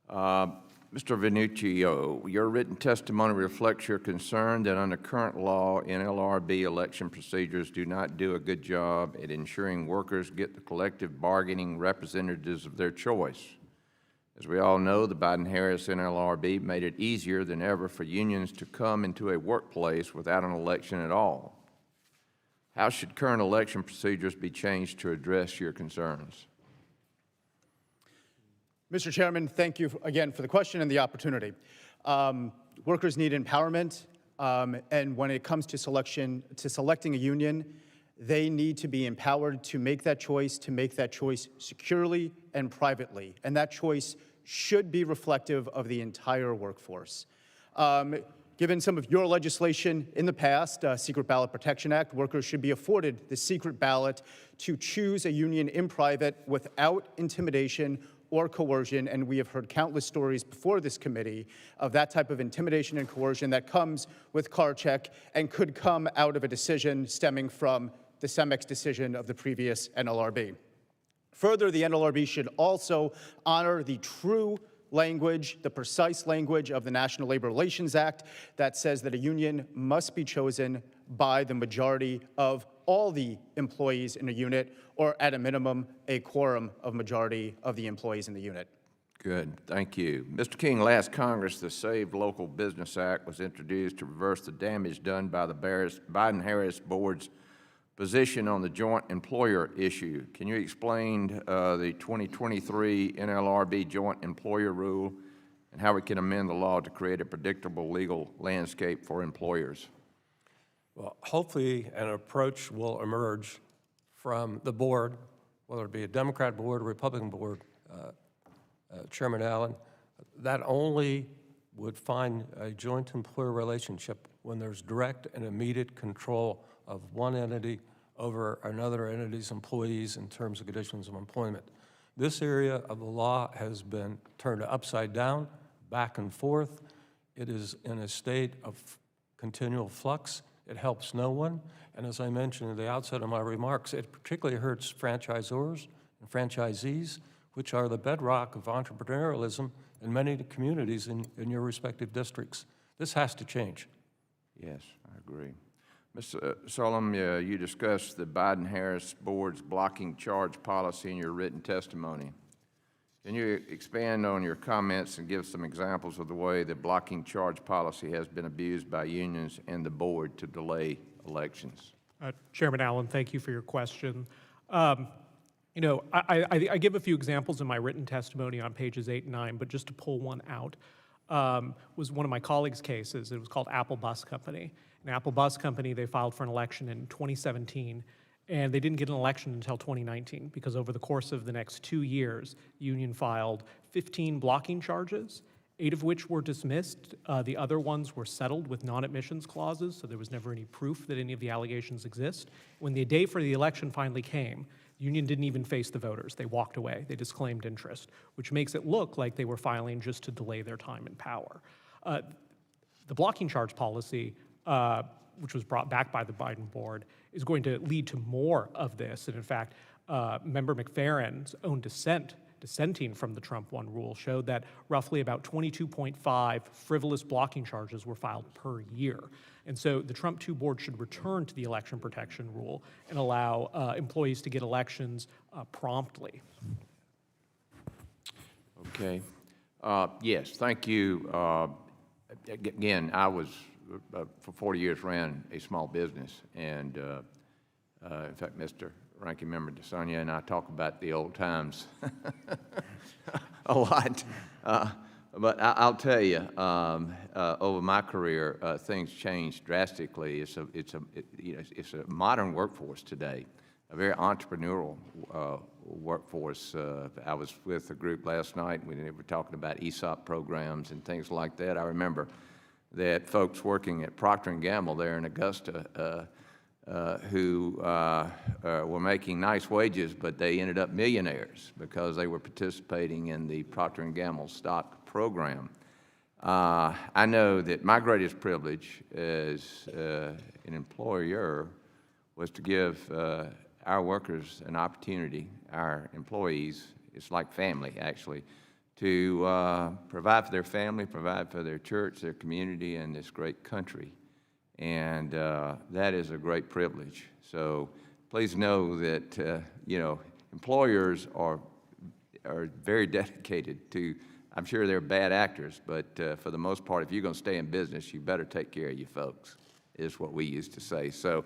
Mr. Venuccio, your written testimony reflects your concern that under current law, NLRB election procedures do not do a good job at ensuring workers get the collective bargaining representatives of their choice. As we all know, the Biden-Harris NLRB made it easier than ever for unions to come into a workplace without an election at all. How should current election procedures be changed to address your concerns? Mr. Chairman, thank you again for the question and the opportunity. Workers need empowerment, and when it comes to selecting a union, they need to be empowered to make that choice securely and privately, and that choice should be reflective of the entire workforce. Given some of your legislation in the past, Secret Ballot Protection Act, workers should be afforded the secret ballot to choose a union in private without intimidation or coercion, and we have heard countless stories before this committee of that type of intimidation and coercion that comes with car check and could come out of a decision stemming from the CEMEX decision of the previous NLRB. Further, the NLRB should also honor the true language, the precise language of the National Labor Relations Act that says that a union must be chosen by the majority of all the employees in a unit, or at a minimum, a quorum of majority of the employees in the unit. Good, thank you. Mr. King, last Congress, the Save Local Business Act was introduced to reverse the damage done by the Biden-Harris Board's position on the joint employer issue. Can you explain the 2023 NLRB joint employer rule and how we can amend the law to create a predictable legal landscape for employers? Well, hopefully an approach will emerge from the board, whether it be a Democrat board or Republican board, Chairman Allen, that only would find a joint employer relationship when there's direct and immediate control of one entity over another entity's employees in terms of conditions of employment. This area of the law has been turned upside down, back and forth. It is in a state of continual flux. It helps no one, and as I mentioned at the outset of my remarks, it particularly hurts franchisors and franchisees, which are the bedrock of entrepreneurialism in many communities in your respective districts. This has to change. Yes, I agree. Mr. Solom, you discussed the Biden-Harris Board's blocking charge policy in your written testimony. Can you expand on your comments and give some examples of the way the blocking charge policy has been abused by unions and the board to delay elections? Chairman Allen, thank you for your question. You know, I give a few examples in my written testimony on pages 8 and 9, but just to pull one out, was one of my colleagues' cases. It was called Apple Bus Company. An Apple Bus Company, they filed for an election in 2017, and they didn't get an election until 2019 because over the course of the next 2 years, the union filed 15 blocking charges, 8 of which were dismissed. The other ones were settled with non-admissions clauses, so there was never any proof that any of the allegations exist. When the day for the election finally came, the union didn't even face the voters. They walked away. They disclaimed interest, which makes it look like they were filing just to delay their time in power. The blocking charge policy, which was brought back by the Biden board, is going to lead to more of this. And in fact, Member McFerrin's own dissenting from the Trump 1 rule showed that roughly about 22.5 frivolous blocking charges were filed per year. And so the Trump 2 board should return to the election protection rule and allow employees to get elections promptly. Okay. Yes, thank you. Again, I was, for 40 years, ran a small business. And in fact, Mr. Ranking Member DeSonia and I talk about the old times a lot. But I'll tell you, over my career, things changed drastically. It's a modern workforce today, a very entrepreneurial workforce. I was with a group last night. We were talking about ESOP programs and things like that. I remember that folks working at Procter & Gamble there in Augusta who were making nice wages, but they ended up millionaires because they were participating in the Procter & Gamble stock program. I know that my greatest privilege as an employer was to give our workers an opportunity, our employees, it's like family actually, to provide for their family, provide for their church, their community, and this great country. And that is a great privilege. So please know that, employers are very dedicated to, I'm sure they're bad actors, but for the most part, if you're going to stay in business, you better take care of your folks, is what we used to say. So